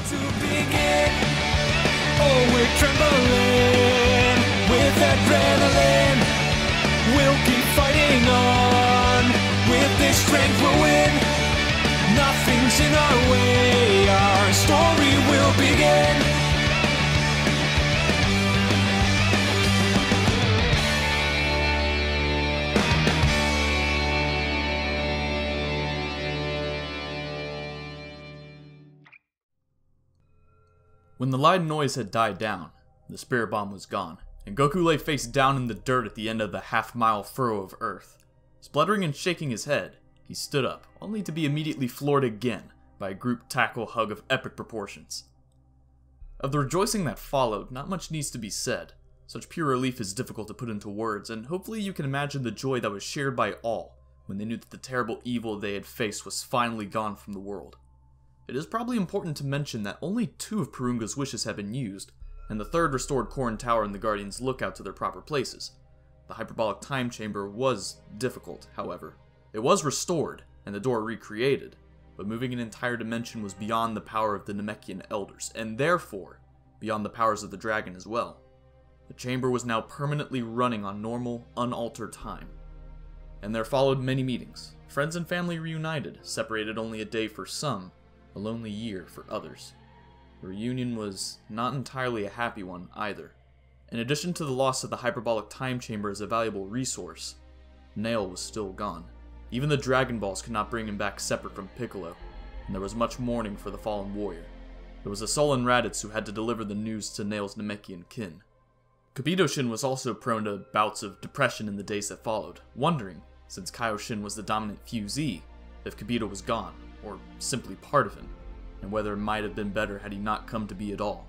to begin. Oh, we're trembling with adrenaline. We'll keep fighting on. With this strength we'll win. Nothing's in our way. Our story will begin. When the loud noise had died down, the spirit bomb was gone, and Goku lay face down in the dirt at the end of the half-mile furrow of Earth. Spluttering and shaking his head, he stood up, only to be immediately floored again by a group tackle hug of epic proportions. Of the rejoicing that followed, not much needs to be said. Such pure relief is difficult to put into words, and hopefully you can imagine the joy that was shared by all when they knew that the terrible evil they had faced was finally gone from the world. It is probably important to mention that only 2 of Porunga's wishes have been used, and the 3rd restored Korin Tower and the Guardians Lookout to their proper places. The hyperbolic time chamber was difficult, however. It was restored, and the door recreated, but moving an entire dimension was beyond the power of the Namekian elders, and therefore, beyond the powers of the dragon as well. The chamber was now permanently running on normal, unaltered time. And there followed many meetings. Friends and family reunited, separated only a day for some, a lonely year for others. The reunion was not entirely a happy one either. In addition to the loss of the hyperbolic time chamber as a valuable resource, Nail was still gone. Even the Dragon Balls could not bring him back separate from Piccolo, and there was much mourning for the fallen warrior. There was a sullen Raditz who had to deliver the news to Nail's Namekian kin. Kaioshin was also prone to bouts of depression in the days that followed, wondering, since Kaioshin was the dominant fusee, if Kibito was gone, or simply part of him, and whether it might have been better had he not come to be at all.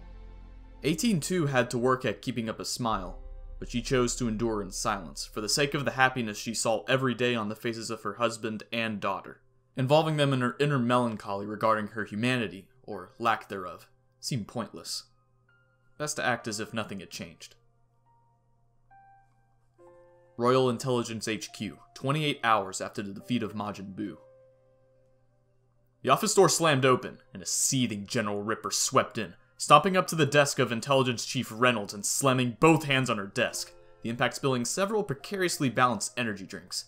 18 too had to work at keeping up a smile, but she chose to endure in silence, for the sake of the happiness she saw every day on the faces of her husband and daughter. Involving them in her inner melancholy regarding her humanity, or lack thereof, seemed pointless. Best to act as if nothing had changed. Royal Intelligence HQ, 28 hours after the defeat of Majin Buu. The office door slammed open, and a seething General Ripper swept in, stomping up to the desk of Intelligence Chief Reynolds and slamming both hands on her desk, the impact spilling several precariously balanced energy drinks.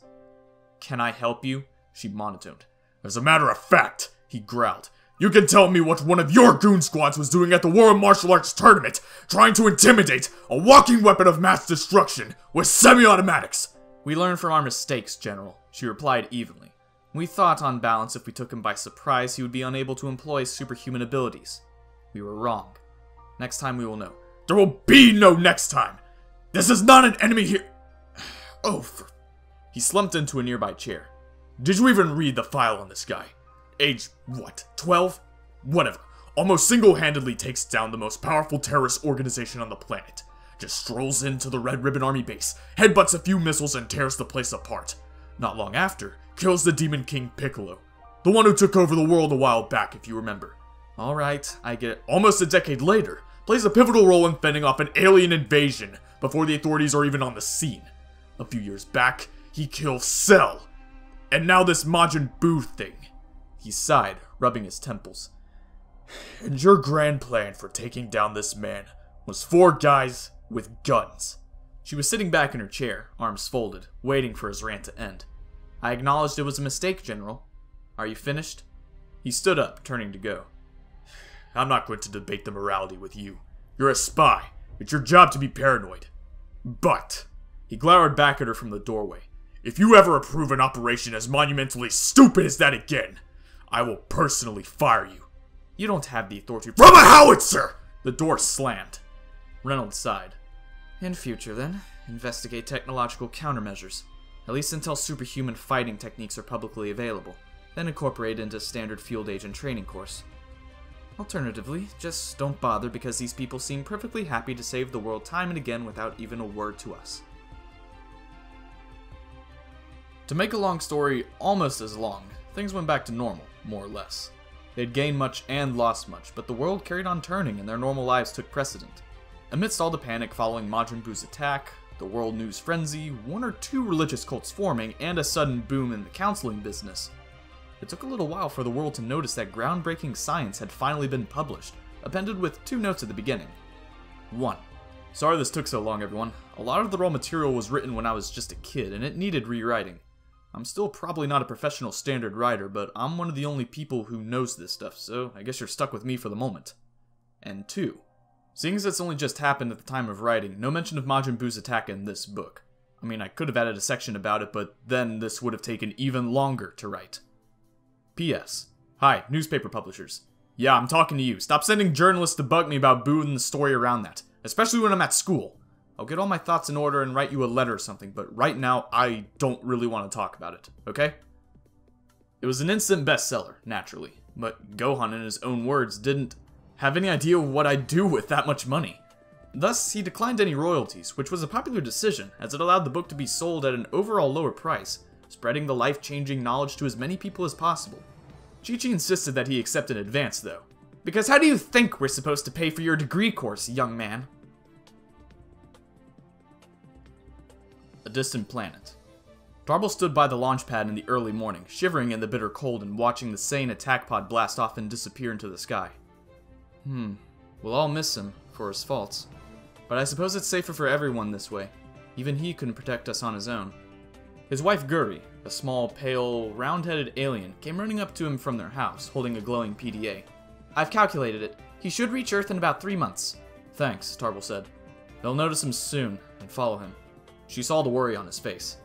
"Can I help you?" she monotoned. "As a matter of fact," he growled, "you can tell me what one of your goon squads was doing at the World Martial Arts Tournament, trying to intimidate a walking weapon of mass destruction with semi-automatics." "We learn from our mistakes, General," she replied evenly. "We thought, on balance, if we took him by surprise, he would be unable to employ superhuman abilities. We were wrong. Next time we will know." "There will be no next time! This is not an enemy here!" "Oh, He slumped into a nearby chair. "Did you even read the file on this guy? Age, what, 12? Whatever. Almost single-handedly takes down the most powerful terrorist organization on the planet. Just strolls into the Red Ribbon Army base, headbutts a few missiles and tears the place apart. Not long after, kills the Demon King Piccolo. The one who took over the world a while back, if you remember. Alright, I get it. Almost a decade later, plays a pivotal role in fending off an alien invasion before the authorities are even on the scene. A few years back, he kills Cell. And now this Majin Buu thing." He sighed, rubbing his temples. "And your grand plan for taking down this man was 4 guys with guns." She was sitting back in her chair, arms folded, waiting for his rant to end. "I acknowledged it was a mistake, General. Are you finished?" He stood up, turning to go. "I'm not going to debate the morality with you. You're a spy. It's your job to be paranoid. But," he glowered back at her from the doorway, "if you ever approve an operation as monumentally stupid as that again, I will personally fire you." "You don't have the authority from a howitzer!" The door slammed. Reynolds sighed. "In future, then, investigate technological countermeasures. At least until superhuman fighting techniques are publicly available. Then incorporate into standard field agent training course. Alternatively, just don't bother because these people seem perfectly happy to save the world time and again without even a word to us." To make a long story almost as long, things went back to normal, more or less. They had gained much and lost much, but the world carried on turning and their normal lives took precedent. Amidst all the panic following Majin Buu's attack, the world news frenzy, 1 or 2 religious cults forming, and a sudden boom in the counseling business, it took a little while for the world to notice that groundbreaking science had finally been published, appended with 2 notes at the beginning. 1. Sorry this took so long, everyone. A lot of the raw material was written when I was just a kid, and it needed rewriting. I'm still probably not a professional standard writer, but I'm one of the only people who knows this stuff, so I guess you're stuck with me for the moment. And 2. Seeing as it's only just happened at the time of writing, no mention of Majin Buu's attack in this book. I mean, I could have added a section about it, but then this would have taken even longer to write. P.S. Hi, newspaper publishers. Yeah, I'm talking to you. Stop sending journalists to bug me about Buu and the story around that, especially when I'm at school. I'll get all my thoughts in order and write you a letter or something, but right now, I don't really want to talk about it, okay? It was an instant bestseller, naturally, but Gohan, in his own words, didn't have any idea what I'd do with that much money. Thus, he declined any royalties, which was a popular decision, as it allowed the book to be sold at an overall lower price, spreading the life-changing knowledge to as many people as possible. Chi-Chi insisted that he accept in advance, though. Because how do you think we're supposed to pay for your degree course, young man? A distant planet. Darble stood by the launch pad in the early morning, shivering in the bitter cold and watching the Saiyan attack pod blast off and disappear into the sky. We'll all miss him, for his faults. But I suppose it's safer for everyone this way. Even he couldn't protect us on his own. His wife Guri, a small, pale, round-headed alien, came running up to him from their house, holding a glowing PDA. I've calculated it. He should reach Earth in about 3 months. Thanks, Tarble said. They'll notice him soon, and follow him. She saw the worry on his face.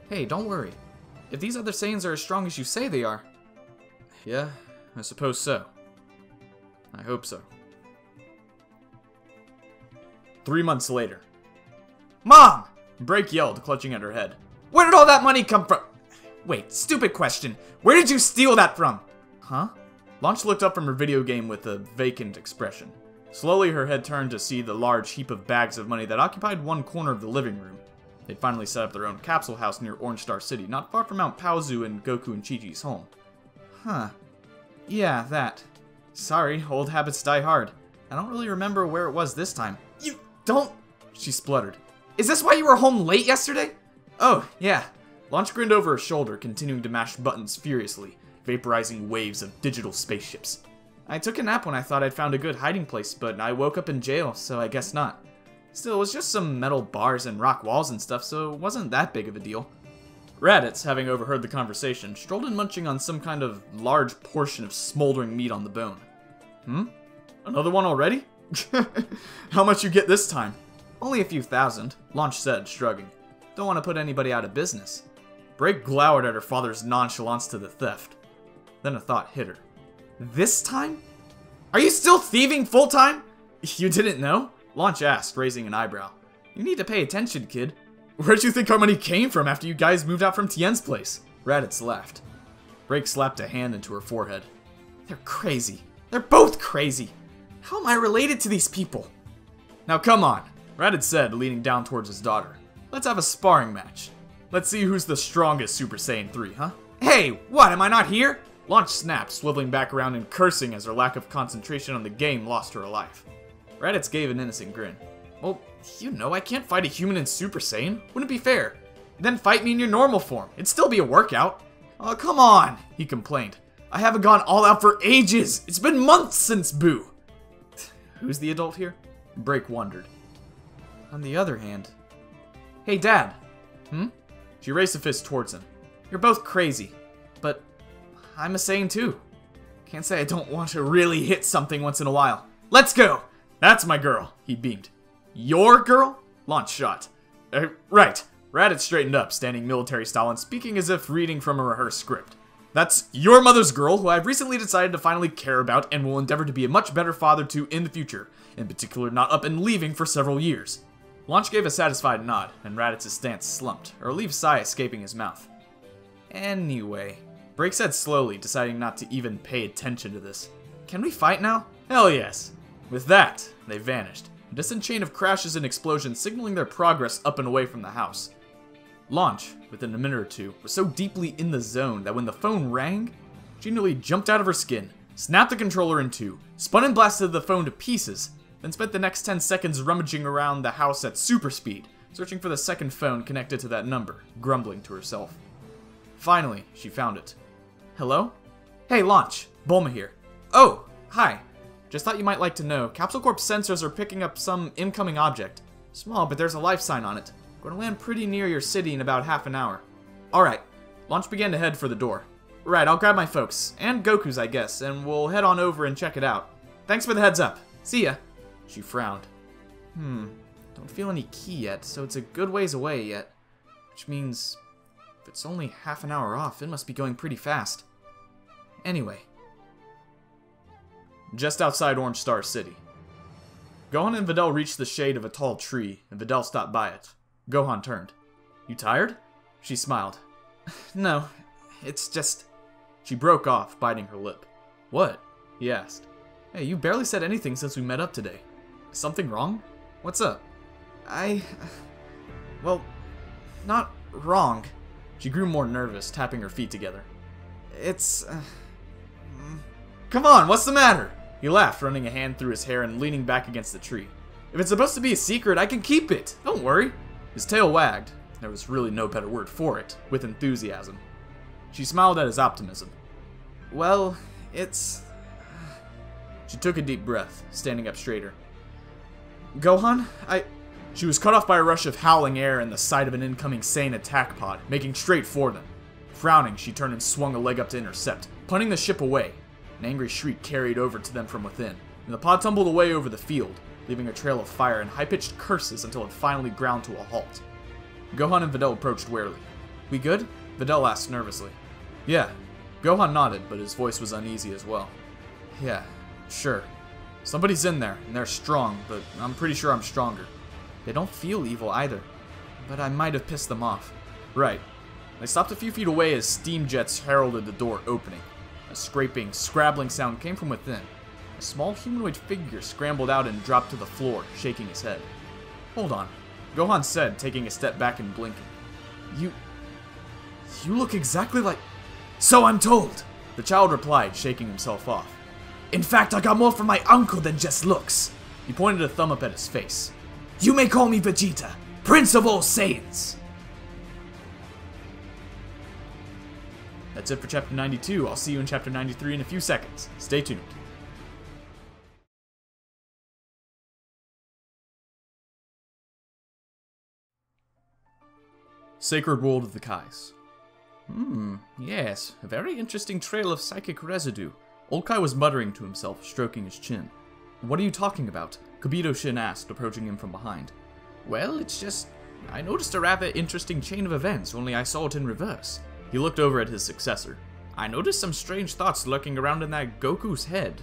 Hey, don't worry. If these other Saiyans are as strong as you say they are... Yeah, I suppose so. I hope so. 3 months later. Mom! Break yelled, clutching at her head. Where did all that money come from? Wait, stupid question. Where did you steal that from? Huh? Launch looked up from her video game with a vacant expression. Slowly, her head turned to see the large heap of bags of money that occupied one corner of the living room. They'd finally set up their own capsule house near Orange Star City, not far from Mount Paozu and Goku and Chi-Chi's home. Huh. Yeah, that. Sorry, old habits die hard. I don't really remember where it was this time. You don't... She spluttered. Is this why you were home late yesterday? Oh, yeah. Launch grinned over her shoulder, continuing to mash buttons furiously, vaporizing waves of digital spaceships. I took a nap when I thought I'd found a good hiding place, but I woke up in jail, so I guess not. Still, it was just some metal bars and rock walls and stuff, so it wasn't that big of a deal. Raditz, having overheard the conversation, strolled in munching on some kind of large portion of smoldering meat on the bone. Another one already? How much you get this time? Only a few thousand, Launch said, shrugging. Don't want to put anybody out of business. Break glowered at her father's nonchalance to the theft. Then a thought hit her. This time? Are you still thieving full-time? You didn't know? Launch asked, raising an eyebrow. You need to pay attention, kid. Where'd you think our money came from after you guys moved out from Tien's place? Raditz laughed. Break slapped a hand into her forehead. They're crazy. They're both crazy. How am I related to these people? Now come on, Raditz said, leaning down towards his daughter. Let's have a sparring match. Let's see who's the strongest Super Saiyan 3, huh? Hey, what, am I not here? Launch snapped, swiveling back around and cursing as her lack of concentration on the game lost her alive. Raditz gave an innocent grin. Well, you know I can't fight a human in Super Saiyan. Wouldn't be fair. Then fight me in your normal form. It'd still be a workout. Oh, come on, he complained. I haven't gone all out for ages. It's been months since Buu. Who's the adult here? Break wondered. On the other hand... Hey, Dad. She raised a fist towards him. You're both crazy, but I'm a Saiyan too. Can't say I don't want to really hit something once in a while. Let's go! That's my girl, he beamed. Your girl? Launch shot. Right. Raditz straightened up, standing military style and speaking as if reading from a rehearsed script. That's your mother's girl, who I've recently decided to finally care about and will endeavor to be a much better father to in the future, in particular not up and leaving for several years. Launch gave a satisfied nod, and Raditz's stance slumped, a relieved sigh escaping his mouth. Anyway, Break said slowly, deciding not to even pay attention to this. Can we fight now? Hell yes. With that, they vanished, a distant chain of crashes and explosions signaling their progress up and away from the house. Launch, within a minute or two, was so deeply in the zone that when the phone rang, she nearly jumped out of her skin, snapped the controller in two, spun and blasted the phone to pieces, then spent the next 10 seconds rummaging around the house at super speed, searching for the second phone connected to that number, grumbling to herself. Finally, she found it. Hello? Hey, Launch. Bulma here. Oh, hi. Just thought you might like to know, Capsule Corp's sensors are picking up some incoming object. Small, but there's a life sign on it. Going to land pretty near your city in about half an hour. Alright. Launch began to head for the door. Right, I'll grab my folks. And Goku's, I guess, and we'll head on over and check it out. Thanks for the heads up. See ya. She frowned. Don't feel any ki yet, so it's a good ways away yet. Which means, if it's only half an hour off, it must be going pretty fast. Anyway. Just outside Orange Star City. Gohan and Videl reached the shade of a tall tree, and Videl stopped by it. Gohan turned. You tired? She smiled. No, it's just... She broke off, biting her lip. What? He asked. Hey, you barely said anything since we met up today. Is something wrong? What's up? Well, not wrong. She grew more nervous, tapping her feet together. It's... Come on, what's the matter? He laughed, running a hand through his hair and leaning back against the tree. If it's supposed to be a secret, I can keep it. Don't worry. His tail wagged. There was really no better word for it, with enthusiasm. She smiled at his optimism. Well, it's... She took a deep breath, standing up straighter. Gohan, She was cut off by a rush of howling air and the sight of an incoming Saiyan attack pod, making straight for them. Frowning, she turned and swung a leg up to intercept, punting the ship away. An angry shriek carried over to them from within, and the pod tumbled away over the field, leaving a trail of fire and high-pitched curses until it finally ground to a halt. Gohan and Videl approached warily. We good? Videl asked nervously. Yeah. Gohan nodded, but his voice was uneasy as well. Yeah, sure. Somebody's in there, and they're strong, but I'm pretty sure I'm stronger. They don't feel evil either, but I might have pissed them off. Right. They stopped a few feet away as steam jets heralded the door opening. A scraping, scrabbling sound came from within. A small humanoid figure scrambled out and dropped to the floor, shaking his head. Hold on, Gohan said, taking a step back and blinking. You look exactly like... So I'm told, the child replied, shaking himself off. In fact, I got more from my uncle than just looks. He pointed a thumb up at his face. You may call me Vegeta, Prince of all Saiyans. That's it for Chapter 92. I'll see you in Chapter 93 in a few seconds. Stay tuned. Sacred World of the Kais. Yes, a very interesting trail of psychic residue. Old Kai was muttering to himself, stroking his chin. What are you talking about? Kobito Shin asked, approaching him from behind. Well, it's just... I noticed a rather interesting chain of events, only I saw it in reverse. He looked over at his successor. I noticed some strange thoughts lurking around in that Goku's head.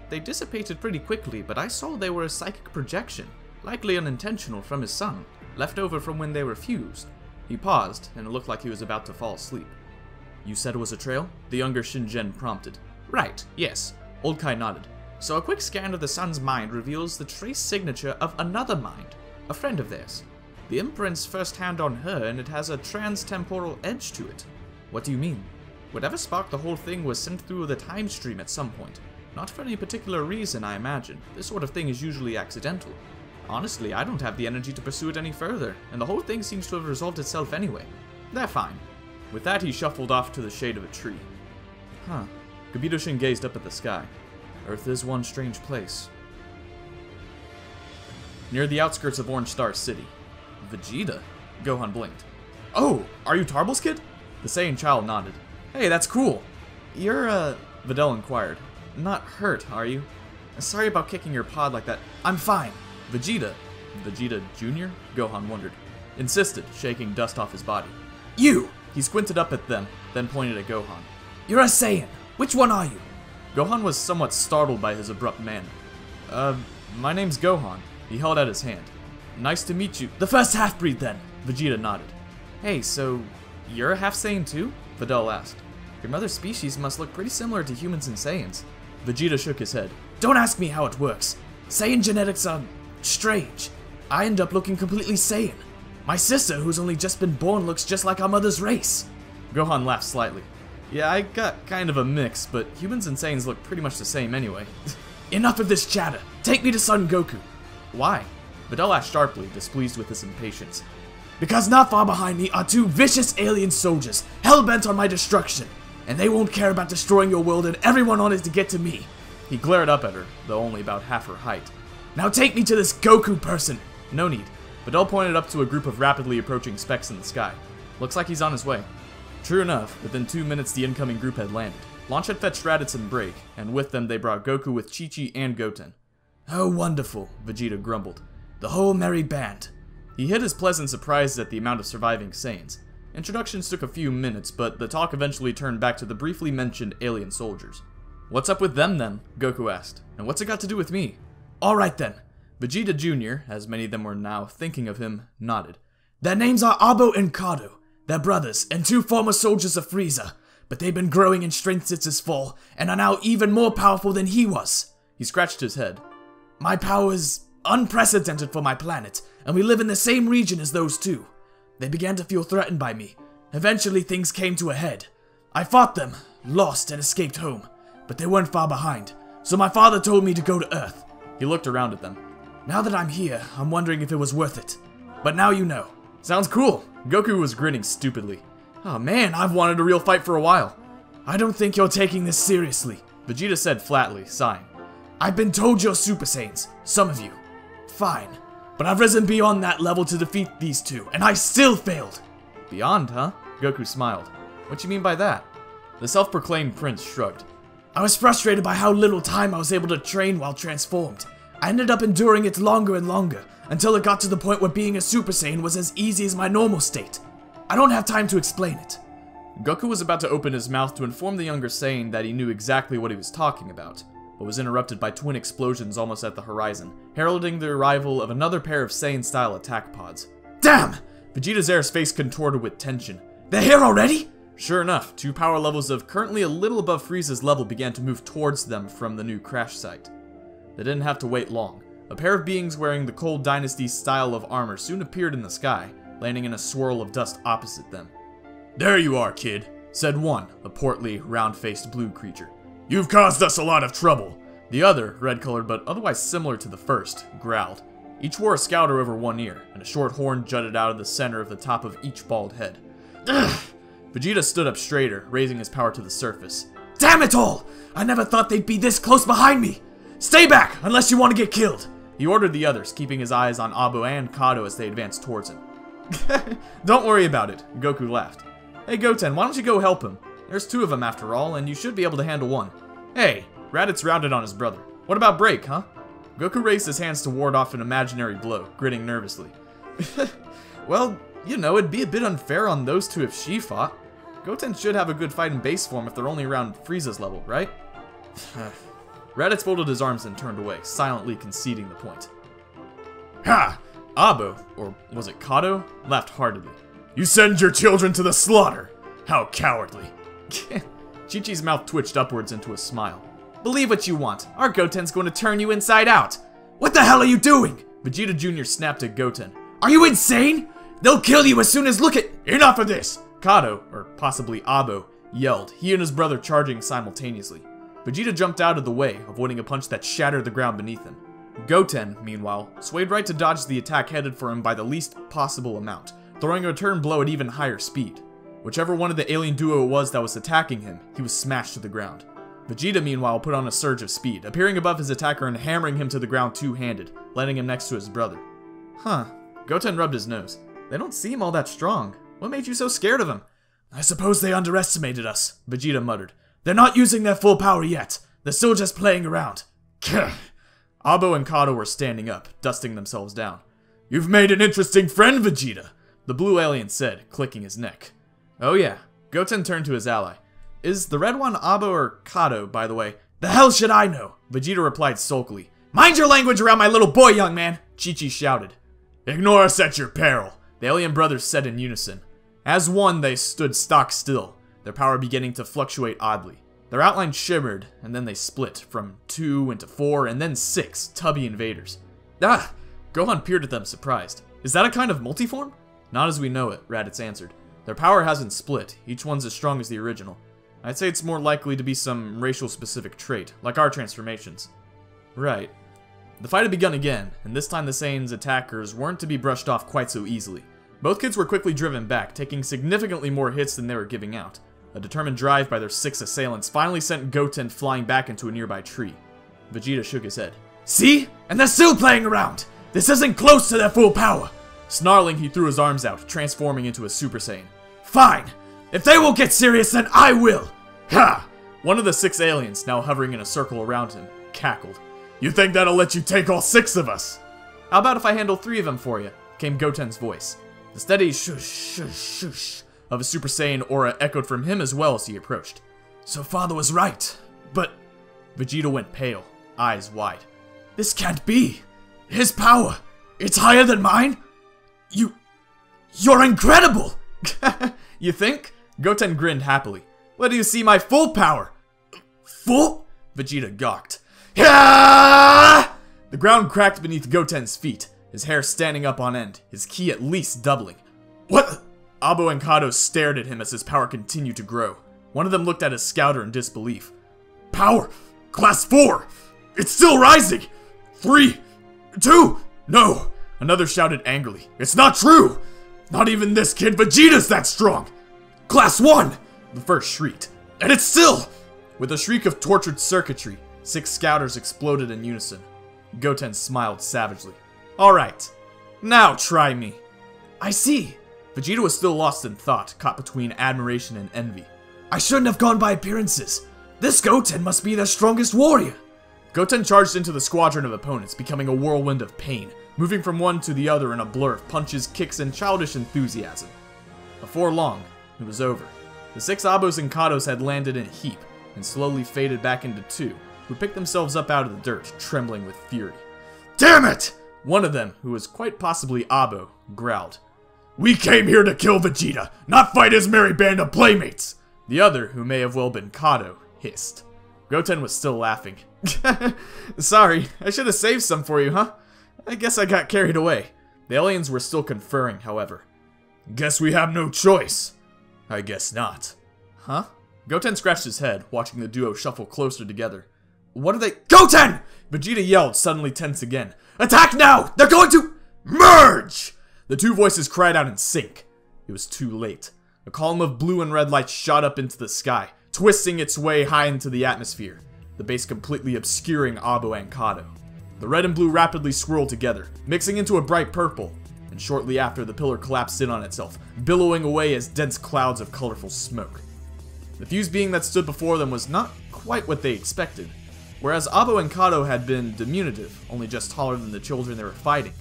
They dissipated pretty quickly, but I saw they were a psychic projection, likely unintentional from his son, left over from when they were fused. He paused, and it looked like he was about to fall asleep. You said it was a trail? The younger Shinjen prompted. Right, yes. Old Kai nodded. So a quick scan of the son's mind reveals the trace signature of another mind, a friend of theirs. The imprints first hand on her, and it has a trans-temporal edge to it. What do you mean? Whatever sparked the whole thing was sent through the time stream at some point. Not for any particular reason, I imagine. This sort of thing is usually accidental. Honestly, I don't have the energy to pursue it any further, and the whole thing seems to have resolved itself anyway. They're fine. With that, he shuffled off to the shade of a tree. Huh. Kobito Shin gazed up at the sky. Earth is one strange place. Near the outskirts of Orange Star City. Vegeta? Gohan blinked. Oh, are you Tarbell's kid? The Saiyan child nodded. Hey, that's cool. You're, Videl inquired. Not hurt, are you? Sorry about kicking your pod like that. I'm fine. Vegeta? Vegeta Jr? Gohan wondered. Insisted, shaking dust off his body. You! He squinted up at them, then pointed at Gohan. You're a Saiyan. Which one are you? Gohan was somewhat startled by his abrupt manner. My name's Gohan. He held out his hand. Nice to meet you. The first half-breed, then. Vegeta nodded. Hey, so you're a half-Saiyan too? Videl asked. Your mother's species must look pretty similar to humans and Saiyans. Vegeta shook his head. Don't ask me how it works. Saiyan genetics are strange. I end up looking completely Saiyan. My sister, who's only just been born, looks just like our mother's race. Gohan laughed slightly. Yeah, I got kind of a mix, but humans and Saiyans look pretty much the same anyway. Enough of this chatter. Take me to Son Goku. Why? Videl asked sharply, displeased with his impatience. Because not far behind me are two vicious alien soldiers, hell-bent on my destruction. and they won't care about destroying your world and everyone on it to get to me. He glared up at her, though only about half her height. Now take me to this Goku person. No need. Vidal pointed up to a group of rapidly approaching specks in the sky. Looks like he's on his way. True enough, within 2 minutes the incoming group had landed. Launch had fetched Raditz and Break, and with them they brought Goku with Chi-Chi and Goten. Oh, wonderful, Vegeta grumbled. The whole merry band. He hid his pleasant surprise at the amount of surviving Saiyans. Introductions took a few minutes, but the talk eventually turned back to the briefly mentioned alien soldiers. What's up with them then? Goku asked. And what's it got to do with me? Alright then. Vegeta Jr., as many of them were now thinking of him, nodded. Their names are Abo and Kado. They're brothers, and 2 former soldiers of Frieza. But they've been growing in strength since his fall, and are now even more powerful than he was. He scratched his head. My power is unprecedented for my planet, and we live in the same region as those 2. They began to feel threatened by me. Eventually things came to a head. I fought them, lost, and escaped home. But they weren't far behind, so my father told me to go to Earth. He looked around at them. Now that I'm here, I'm wondering if it was worth it. But now you know. Sounds cool. Goku was grinning stupidly. Oh man, I've wanted a real fight for a while. I don't think you're taking this seriously, Vegeta said flatly, sighing. I've been told you're Super Saiyans, some of you. Fine, but I've risen beyond that level to defeat these 2, and I still failed. Beyond, huh? Goku smiled. What you mean by that? The self-proclaimed prince shrugged. I was frustrated by how little time I was able to train while transformed. I ended up enduring it longer and longer, until it got to the point where being a Super Saiyan was as easy as my normal state. I don't have time to explain it. Goku was about to open his mouth to inform the younger Saiyan that he knew exactly what he was talking about, but was interrupted by twin explosions almost at the horizon, heralding the arrival of another pair of Saiyan-style attack pods. Damn! Vegeta's Heir's face contorted with tension. They're here already? Sure enough, 2 power levels of currently a little above Frieza's level began to move towards them from the new crash site. They didn't have to wait long. A pair of beings wearing the Cold Dynasty style of armor soon appeared in the sky, landing in a swirl of dust opposite them. There you are, kid, said one, a portly, round-faced blue creature. You've caused us a lot of trouble. The other, red-colored but otherwise similar to the first, growled. Each wore a scouter over one ear, and a short horn jutted out of the center of the top of each bald head. Ugh! Vegeta stood up straighter, raising his power to the surface. Damn it all! I never thought they'd be this close behind me! Stay back, unless you want to get killed! He ordered the others, keeping his eyes on Abo and Kado as they advanced towards him. Don't worry about it, Goku laughed. Hey Goten, why don't you go help him? There's 2 of them after all, and you should be able to handle one. Hey, Raditz rounded on his brother. What about Break, huh? Goku raised his hands to ward off an imaginary blow, grinning nervously. Well, you know, it'd be a bit unfair on those 2 if she fought. Goten should have a good fight in base form if they're only around Frieza's level, right? Raditz folded his arms and turned away, silently conceding the point. Ha! Abo, or was it Kado, laughed heartedly. You send your children to the slaughter! How cowardly. Chi-Chi's mouth twitched upwards into a smile. Believe what you want. Our Goten's going to turn you inside out. What the hell are you doing? Vegeta Jr. snapped at Goten. Are you insane? They'll kill you as soon as look at— Enough of this! Kado, or possibly Abo, yelled, he and his brother charging simultaneously. Vegeta jumped out of the way, avoiding a punch that shattered the ground beneath him. Goten, meanwhile, swayed right to dodge the attack headed for him by the least possible amount, throwing a return blow at even higher speed. Whichever one of the alien duo it was that was attacking him, he was smashed to the ground. Vegeta, meanwhile, put on a surge of speed, appearing above his attacker and hammering him to the ground two-handed, landing him next to his brother. Huh. Goten rubbed his nose. They don't seem all that strong. What made you so scared of them? I suppose they underestimated us, Vegeta muttered. They're not using their full power yet. They're still just playing around. Abo and Kado were standing up, dusting themselves down. You've made an interesting friend, Vegeta, the blue alien said, clicking his neck. Oh yeah. Goten turned to his ally. Is the red one Abo or Kado, by the way? The hell should I know? Vegeta replied sulkily. Mind your language around my little boy, young man! Chi-Chi shouted. Ignore us at your peril, the alien brothers said in unison. As one, they stood stock still, their power beginning to fluctuate oddly. Their outline shimmered, and then they split, from 2 into 4, and then 6 tubby invaders. Ah! Gohan peered at them, surprised. Is that a kind of multiform? Not as we know it, Raditz answered. Their power hasn't split, each one's as strong as the original. I'd say it's more likely to be some racial-specific trait, like our transformations. Right. The fight had begun again, and this time the Saiyans' attackers weren't to be brushed off quite so easily. Both kids were quickly driven back, taking significantly more hits than they were giving out. A determined drive by their 6 assailants finally sent Goten flying back into a nearby tree. Vegeta shook his head. See? And they're still playing around! This isn't close to their full power! Snarling, he threw his arms out, transforming into a Super Saiyan. Fine! If they won't get serious, then I will! Ha! One of the 6 aliens, now hovering in a circle around him, cackled. You think that'll let you take all 6 of us? How about if I handle 3 of them for you? Came Goten's voice. The steady shush shush shush of a Super Saiyan aura echoed from him as well as he approached. So father was right, but... Vegeta went pale, eyes wide. This can't be! His power! It's higher than mine? You're incredible! You think? Goten grinned happily. Let you see my full power! Full? Vegeta gawked. The ground cracked beneath Goten's feet, his hair standing up on end, his ki at least doubling. What? Abo and Kado stared at him as his power continued to grow. One of them looked at his scouter in disbelief. Power! Class 4! It's still rising! 3! 2! No! Another shouted angrily. It's not true! Not even this kid Vegeta's that strong! Class 1! The first shrieked. And it's still... With a shriek of tortured circuitry, 6 scouters exploded in unison. Goten smiled savagely. Alright, now try me. I see. Vegeta was still lost in thought, caught between admiration and envy. I shouldn't have gone by appearances. This Goten must be their strongest warrior. Goten charged into the squadron of opponents, becoming a whirlwind of pain, moving from one to the other in a blur of punches, kicks, and childish enthusiasm. Before long, it was over. The 6 Abos and Kados had landed in a heap, and slowly faded back into 2, who picked themselves up out of the dirt, trembling with fury. Damn it! One of them, who was quite possibly Abo, growled. We came here to kill Vegeta, not fight his merry band of playmates! The other, who may have well been Kado, hissed. Goten was still laughing. Sorry, I should have saved some for you, huh? I guess I got carried away. The aliens were still conferring, however. Guess we have no choice. I guess not. Huh? Goten scratched his head, watching the duo shuffle closer together. What are they— Goten! Vegeta yelled, suddenly tense again. Attack now! They're going to— Merge! The 2 voices cried out in sync. It was too late. A column of blue and red light shot up into the sky, twisting its way high into the atmosphere, the base completely obscuring Abo and Kado. The red and blue rapidly swirled together, mixing into a bright purple, and shortly after the pillar collapsed in on itself, billowing away as dense clouds of colorful smoke. The fused being that stood before them was not quite what they expected. Whereas Abo and Kado had been diminutive, only just taller than the children they were fighting,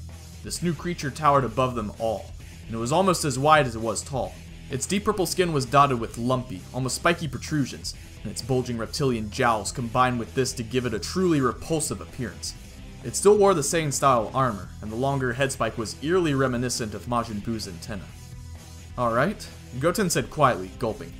this new creature towered above them all, and it was almost as wide as it was tall. Its deep purple skin was dotted with lumpy, almost spiky protrusions, and its bulging reptilian jowls combined with this to give it a truly repulsive appearance. It still wore the Saiyan style armor, and the longer head spike was eerily reminiscent of Majin Buu's antenna. Alright, Goten said quietly, gulping.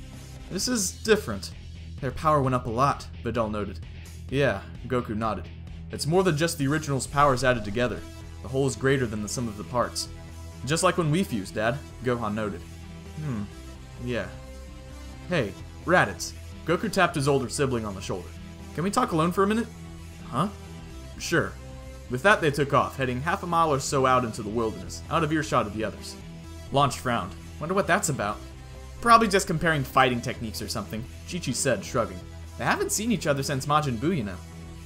This is different. Their power went up a lot, Videl noted. Yeah, Goku nodded. It's more than just the original's powers added together. The whole is greater than the sum of the parts. Just like when we fused, Dad, Gohan noted. Yeah. Hey, Raditz. Goku tapped his older sibling on the shoulder. Can we talk alone for a minute? Huh? Sure. With that, they took off, heading half a mile or so out into the wilderness, out of earshot of the others. Launch frowned. Wonder what that's about. Probably just comparing fighting techniques or something, Chi-Chi said, shrugging. They haven't seen each other since Majin Buu, you know.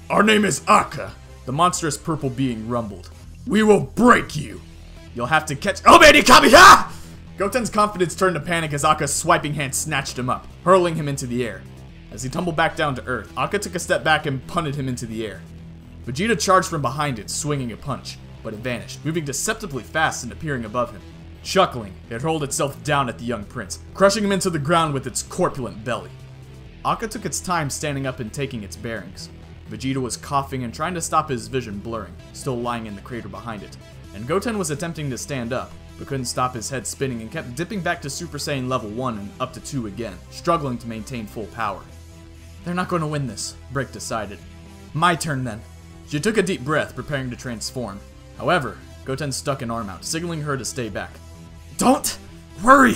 Our name is Akka. The monstrous purple being rumbled. We will break you. You'll have to catch— Oh, baby, Kameha! Goten's confidence turned to panic as Akka's swiping hand snatched him up, hurling him into the air. As he tumbled back down to earth, Akka took a step back and punted him into the air. Vegeta charged from behind it, swinging a punch, but it vanished, moving deceptively fast and appearing above him. Chuckling, it hurled itself down at the young prince, crushing him into the ground with its corpulent belly. Akka took its time standing up and taking its bearings. Vegeta was coughing and trying to stop his vision blurring, still lying in the crater behind it, and Goten was attempting to stand up, but couldn't stop his head spinning and kept dipping back to Super Saiyan level 1 and up to 2 again, struggling to maintain full power. They're not going to win this, Brick decided. My turn then. She took a deep breath, preparing to transform. However, Goten stuck an arm out, signaling her to stay back. Don't worry,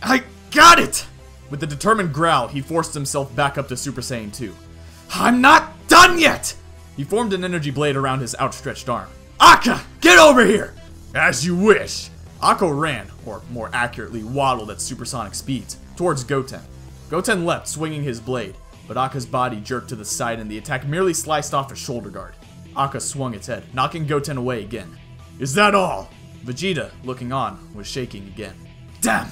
I got it! With a determined growl, he forced himself back up to Super Saiyan 2. I'm not done yet! He formed an energy blade around his outstretched arm. Akka, get over here! As you wish. Akka ran, or more accurately, waddled at supersonic speeds, towards Goten. Goten leapt, swinging his blade, but Akka's body jerked to the side and the attack merely sliced off his shoulder guard. Akka swung its head, knocking Goten away again. Is that all? Vegeta, looking on, was shaking again. Damn!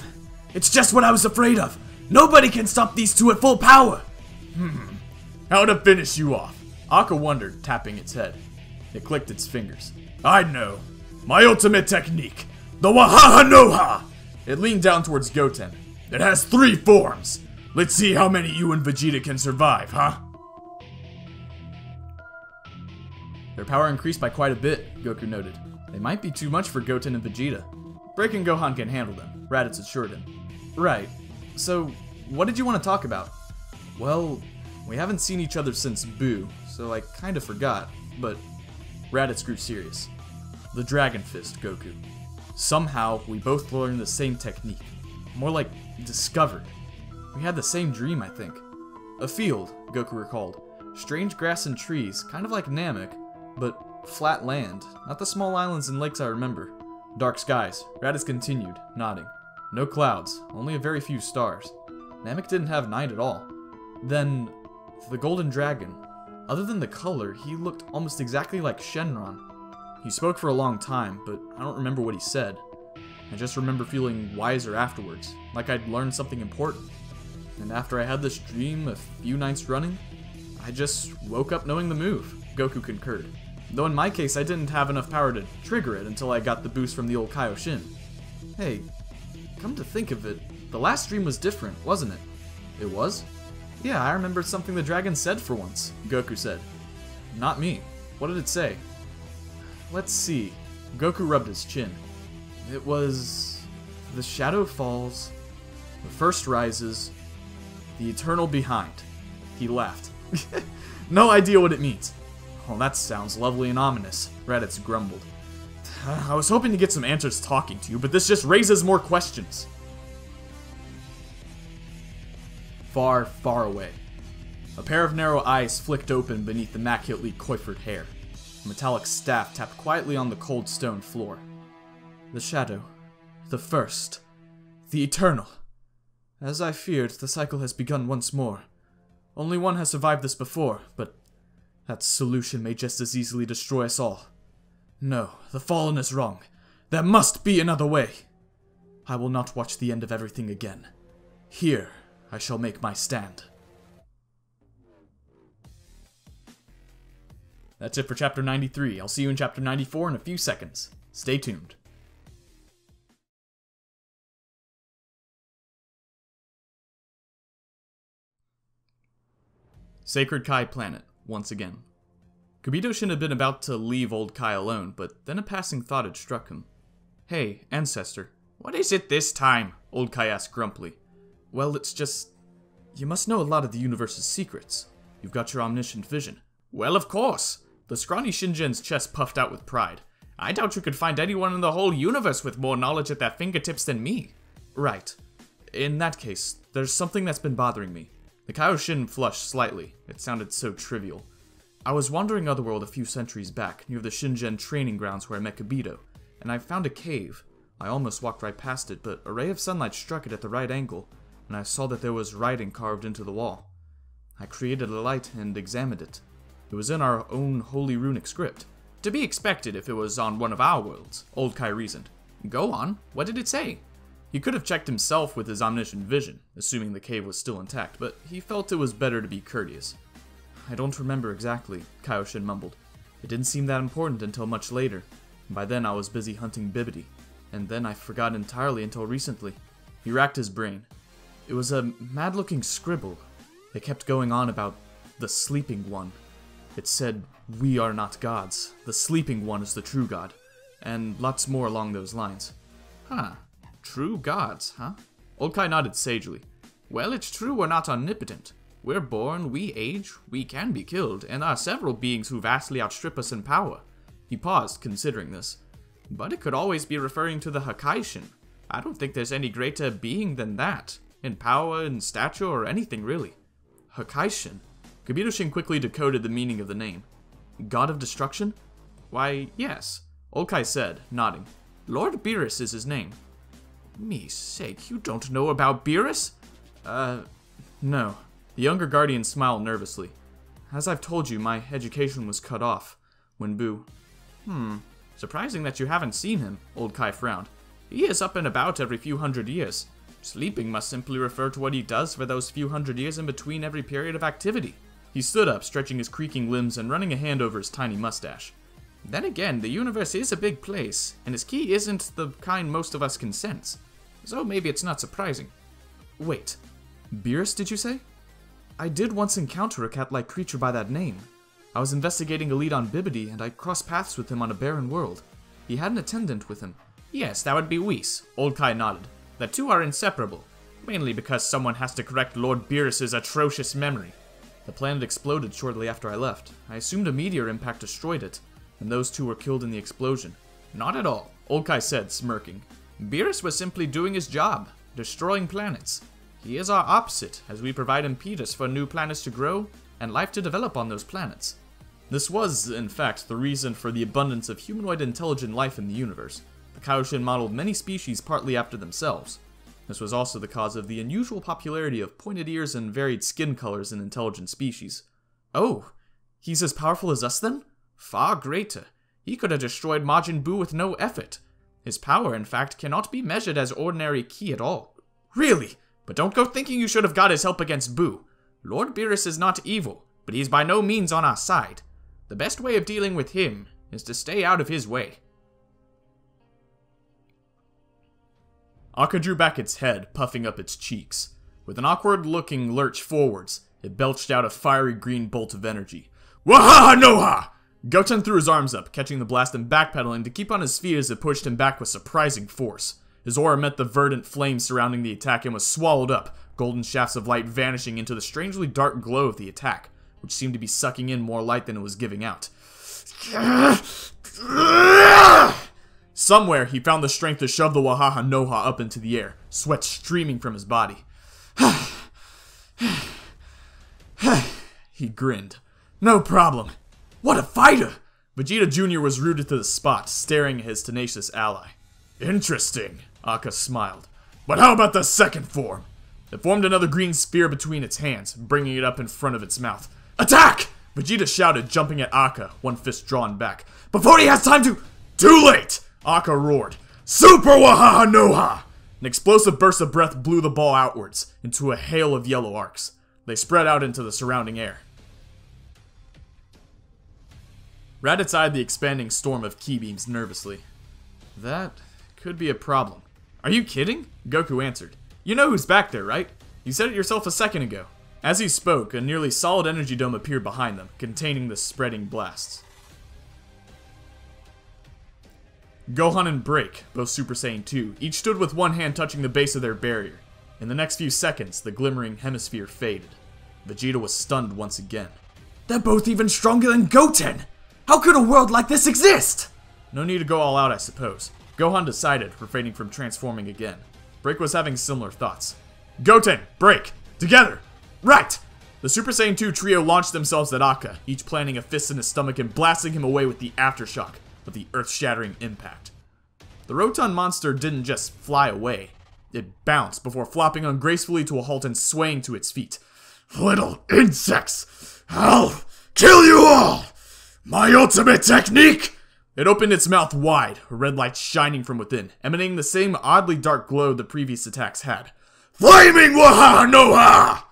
It's just what I was afraid of! Nobody can stop these two at full power! How to finish you off? Akka wondered, tapping its head. It clicked its fingers. I know. My ultimate technique. The Wahaha Noha! It leaned down towards Goten. It has 3 forms. Let's see how many you and Vegeta can survive, huh? Their power increased by quite a bit, Goku noted. They might be too much for Goten and Vegeta. Breaking Gohan can handle them, Raditz assured him. Right. So, what did you want to talk about? Well, we haven't seen each other since Buu, so I kinda forgot, but Raditz grew serious. The Dragon Fist, Goku. Somehow, we both learned the same technique. More like, discovered. We had the same dream, I think. A field, Goku recalled. Strange grass and trees, kind of like Namek, but flat land, not the small islands and lakes I remember. Dark skies, Raditz continued, nodding. No clouds, only a very few stars. Namek didn't have night at all. Then, the Golden Dragon. Other than the color, he looked almost exactly like Shenron. He spoke for a long time, but I don't remember what he said. I just remember feeling wiser afterwards, like I'd learned something important. And after I had this dream a few nights running, I just woke up knowing the move, Goku concurred. Though in my case, I didn't have enough power to trigger it until I got the boost from the old Kaioshin. Hey, come to think of it, the last dream was different, wasn't it? It was? Yeah, I remembered something the dragon said for once, Goku said. Not me. What did it say? Let's see. Goku rubbed his chin. It was... the shadow falls, the first rises, the eternal behind. He laughed. No idea what it means. Well, that sounds lovely and ominous, Raditz grumbled. I was hoping to get some answers talking to you, but this just raises more questions. Far, far away. A pair of narrow eyes flicked open beneath the immaculately coiffured hair. A metallic staff tapped quietly on the cold stone floor. The shadow. The first. The eternal. As I feared, the cycle has begun once more. Only one has survived this before, but that solution may just as easily destroy us all. No, the Fallen is wrong. There must be another way. I will not watch the end of everything again. Here, I shall make my stand. That's it for Chapter 93. I'll see you in Chapter 94 in a few seconds. Stay tuned. Sacred Kai Planet, once again. Kibito shouldn't have been about to leave old Kai alone, but then a passing thought had struck him. Hey, ancestor. What is it this time? Old Kai asked grumpily. Well, it's just... you must know a lot of the universe's secrets. You've got your omniscient vision. Well, of course. The scrawny Shingen's chest puffed out with pride. I doubt you could find anyone in the whole universe with more knowledge at their fingertips than me. Right. In that case, there's something that's been bothering me. The Kaioshin flushed slightly. It sounded so trivial. I was wandering Otherworld a few centuries back, near the Shingen training grounds where I met Kibito, and I found a cave. I almost walked right past it, but a ray of sunlight struck it at the right angle, and I saw that there was writing carved into the wall. I created a light and examined it. It was in our own holy runic script. To be expected if it was on one of our worlds, Old Kai reasoned. Go on, what did it say? He could have checked himself with his omniscient vision, assuming the cave was still intact, but he felt it was better to be courteous. I don't remember exactly, Kaioshin mumbled. It didn't seem that important until much later, and by then I was busy hunting Bibidi, and then I forgot entirely until recently. He racked his brain. It was a mad-looking scribble. It kept going on about the Sleeping One. It said, we are not gods, the Sleeping One is the true god, and lots more along those lines. Huh. True gods, huh? Old Kai nodded sagely. Well, it's true we're not omnipotent. We're born, we age, we can be killed, and there are several beings who vastly outstrip us in power. He paused, considering this. But it could always be referring to the Hakaishin. I don't think there's any greater being than that, in power, in stature, or anything really. Hakaishin? Kibito-shin quickly decoded the meaning of the name. God of Destruction? Why, yes, Old Kai said, nodding. Lord Beerus is his name. Me sake, you don't know about Beerus? No. The younger guardian smiled nervously. As I've told you, my education was cut off when Buu... Surprising that you haven't seen him, Old Kai frowned. He is up and about every few hundred years. Sleeping must simply refer to what he does for those few hundred years in between every period of activity. He stood up, stretching his creaking limbs and running a hand over his tiny mustache. Then again, the universe is a big place, and his ki isn't the kind most of us can sense. So maybe it's not surprising. Wait, Beerus, did you say? I did once encounter a cat-like creature by that name. I was investigating a lead on Bibbidi, and I crossed paths with him on a barren world. He had an attendant with him. Yes, that would be Whis, Old Kai nodded. The two are inseparable, mainly because someone has to correct Lord Beerus's atrocious memory. The planet exploded shortly after I left. I assumed a meteor impact destroyed it, and those two were killed in the explosion. Not at all, Old Kai said, smirking. Beerus was simply doing his job, destroying planets. He is our opposite, as we provide impetus for new planets to grow, and life to develop on those planets. This was, in fact, the reason for the abundance of humanoid intelligent life in the universe. The Kaioshin modeled many species partly after themselves. This was also the cause of the unusual popularity of pointed ears and varied skin colors in intelligent species. Oh, he's as powerful as us then? Far greater. He could have destroyed Majin Buu with no effort. His power, in fact, cannot be measured as ordinary ki at all. Really? But don't go thinking you should have got his help against Buu. Lord Beerus is not evil, but he's by no means on our side. The best way of dealing with him is to stay out of his way. Akka drew back its head, puffing up its cheeks. With an awkward-looking lurch forwards, it belched out a fiery green bolt of energy. Wahaha noha! Goten threw his arms up, catching the blast and backpedaling to keep on his feet as it pushed him back with surprising force. His aura met the verdant flame surrounding the attack and was swallowed up, golden shafts of light vanishing into the strangely dark glow of the attack, which seemed to be sucking in more light than it was giving out. Somewhere, he found the strength to shove the Wahaha Noha up into the air, sweat streaming from his body. He grinned. No problem. What a fighter! Vegeta Jr. was rooted to the spot, staring at his tenacious ally. Interesting, Akka smiled. But how about the second form? It formed another green sphere between its hands, bringing it up in front of its mouth. Attack! Vegeta shouted, jumping at Akka, one fist drawn back. Before he has time to... Too late! Akka roared. Super Wahaha Noha! An explosive burst of breath blew the ball outwards, into a hail of yellow arcs. They spread out into the surrounding air. Raditz eyed the expanding storm of ki beams nervously. That could be a problem. Are you kidding? Goku answered. You know who's back there, right? You said it yourself a second ago. As he spoke, a nearly solid energy dome appeared behind them, containing the spreading blasts. Gohan and Break, both Super Saiyan 2, each stood with one hand touching the base of their barrier. In the next few seconds, the glimmering hemisphere faded. Vegeta was stunned once again. They're both even stronger than Goten! How could a world like this exist? No need to go all out, I suppose. Gohan decided, refraining from transforming again. Break was having similar thoughts. Goten, Break, together! Right! The Super Saiyan 2 trio launched themselves at Akka, each planting a fist in his stomach and blasting him away with the aftershock of the earth-shattering impact. The rotund monster didn't just fly away. It bounced before flopping ungracefully to a halt and swaying to its feet. Little insects! I'll kill you all! My ultimate technique! It opened its mouth wide, a red light shining from within, emanating the same oddly dark glow the previous attacks had. Flaming Wahaha Noha!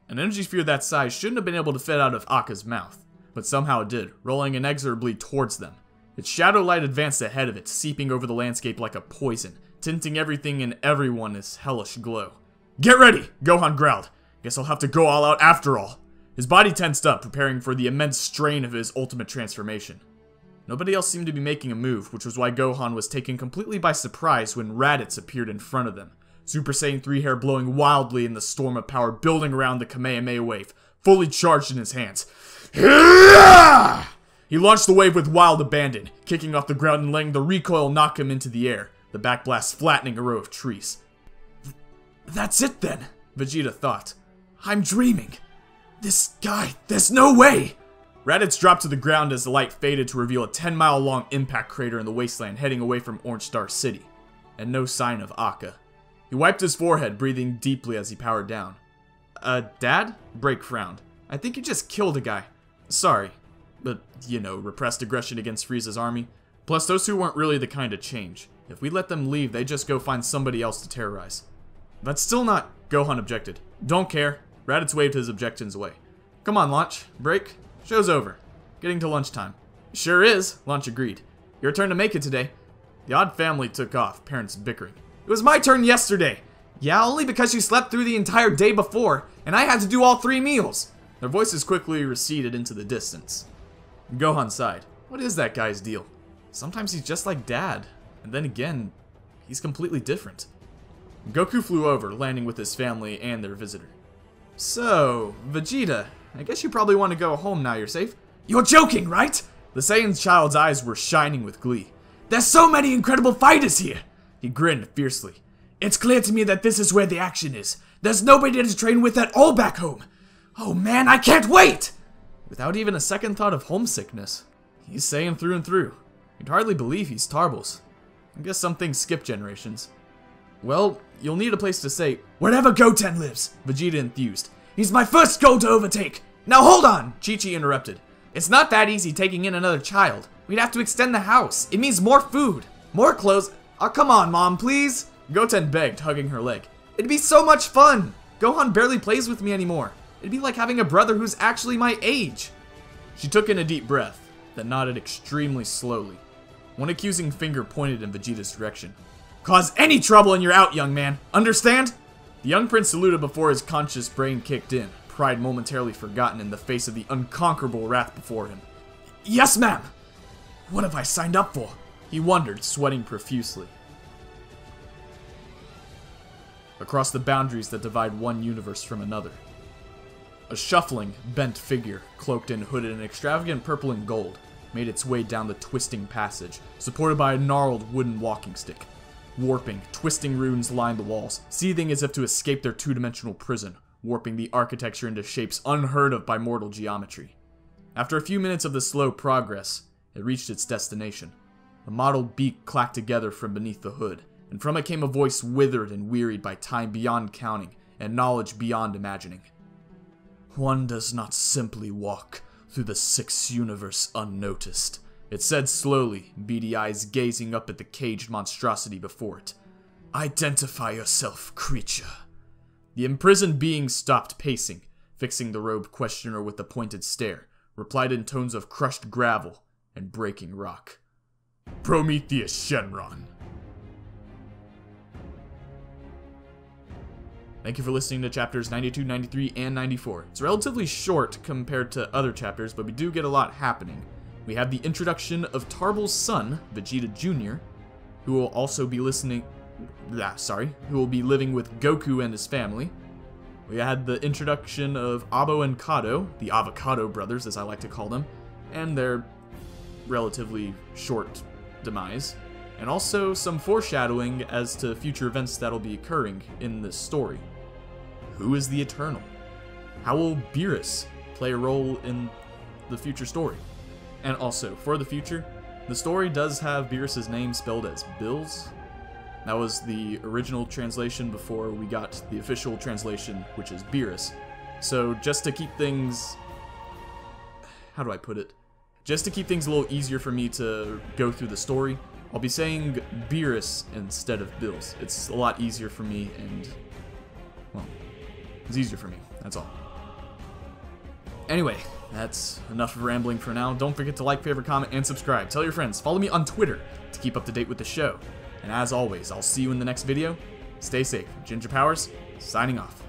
An energy sphere that size shouldn't have been able to fit out of Akka's mouth, but somehow it did, rolling inexorably towards them. Its shadow light advanced ahead of it, seeping over the landscape like a poison, tinting everything and everyone this hellish glow. Get ready! Gohan growled. Guess I'll have to go all out after all. His body tensed up, preparing for the immense strain of his ultimate transformation. Nobody else seemed to be making a move, which was why Gohan was taken completely by surprise when Raditz appeared in front of them. Super Saiyan 3 hair blowing wildly in the storm of power building around the Kamehameha wave, fully charged in his hands. He launched the wave with wild abandon, kicking off the ground and letting the recoil knock him into the air, the backblast flattening a row of trees. That's it then, Vegeta thought. I'm dreaming. This guy, there's no way! Raditz dropped to the ground as the light faded to reveal a 10-mile-long impact crater in the wasteland heading away from Orange Star City, and no sign of Akka. He wiped his forehead, breathing deeply as he powered down. Dad? Break frowned. I think you just killed a guy. Sorry. But, repressed aggression against Frieza's army. Plus, those two weren't really the kind to change. If we let them leave, they just go find somebody else to terrorize. That's still not... Gohan objected. Don't care. Raditz waved his objections away. Come on, Launch. Break. Show's over. Getting to lunchtime. Sure is, Launch agreed. Your turn to make it today. The Odd family took off, parents bickering. It was my turn yesterday. Yeah, only because you slept through the entire day before, and I had to do all 3 meals. Their voices quickly receded into the distance. Gohan sighed. What is that guy's deal? Sometimes he's just like Dad, and then again, he's completely different. Goku flew over, landing with his family and their visitor. So, Vegeta, I guess you probably want to go home now you're safe. You're joking, right? The Saiyan child's eyes were shining with glee. There's so many incredible fighters here. He grinned fiercely. It's clear to me that this is where the action is. There's nobody to train with at all back home. Oh man, I can't wait! Without even a second thought of homesickness. He's Saiyan through and through. You'd hardly believe he's Tarbles. I guess some things skip generations. Well, you'll need a place to stay. Wherever Goten lives. Vegeta enthused. He's my first goal to overtake. Now hold on! Chi-Chi interrupted. It's not that easy taking in another child. We'd have to extend the house. It means more food, more clothes. Oh, come on, Mom, please. Goten begged, hugging her leg. It'd be so much fun. Gohan barely plays with me anymore. It'd be like having a brother who's actually my age. She took in a deep breath, then nodded extremely slowly. One accusing finger pointed in Vegeta's direction. Cause any trouble and you're out, young man. Understand? The young prince saluted before his conscious brain kicked in, pride momentarily forgotten in the face of the unconquerable wrath before him. Yes, ma'am. What have I signed up for? He wondered, sweating profusely. Across the boundaries that divide one universe from another. A shuffling, bent figure, cloaked and hooded in extravagant purple and gold, made its way down the twisting passage, supported by a gnarled wooden walking stick. Warping, twisting runes lined the walls, seething as if to escape their two-dimensional prison, warping the architecture into shapes unheard of by mortal geometry. After a few minutes of the slow progress, it reached its destination. A mottled beak clacked together from beneath the hood, and from it came a voice withered and wearied by time beyond counting, and knowledge beyond imagining. One does not simply walk through the sixth universe unnoticed, it said slowly, beady eyes gazing up at the caged monstrosity before it. Identify yourself, creature. The imprisoned being stopped pacing, fixing the robed questioner with a pointed stare, replied in tones of crushed gravel and breaking rock. Prometheus Shenron. Thank you for listening to chapters 92, 93, and 94. It's relatively short compared to other chapters, but we do get a lot happening. We have the introduction of Tarbles' son, Vegeta Jr., who will also be who will be living with Goku and his family. We had the introduction of Abo and Kado, the Avocado brothers as I like to call them, and their relatively short demise. And also some foreshadowing as to future events that'll be occurring in this story. Who is the Eternal? How will Beerus play a role in the future story? And also, for the future, the story does have Beerus' name spelled as Bills. That was the original translation before we got the official translation, which is Beerus. So just to keep things... how do I put it? Just to keep things a little easier for me to go through the story, I'll be saying Beerus instead of Bills. It's a lot easier for me and... well, it's easier for me, that's all. Anyway, that's enough of rambling for now. Don't forget to like, favorite, comment, and subscribe. Tell your friends. Follow me on Twitter to keep up to date with the show. And as always, I'll see you in the next video. Stay safe. Ginger Powers, signing off.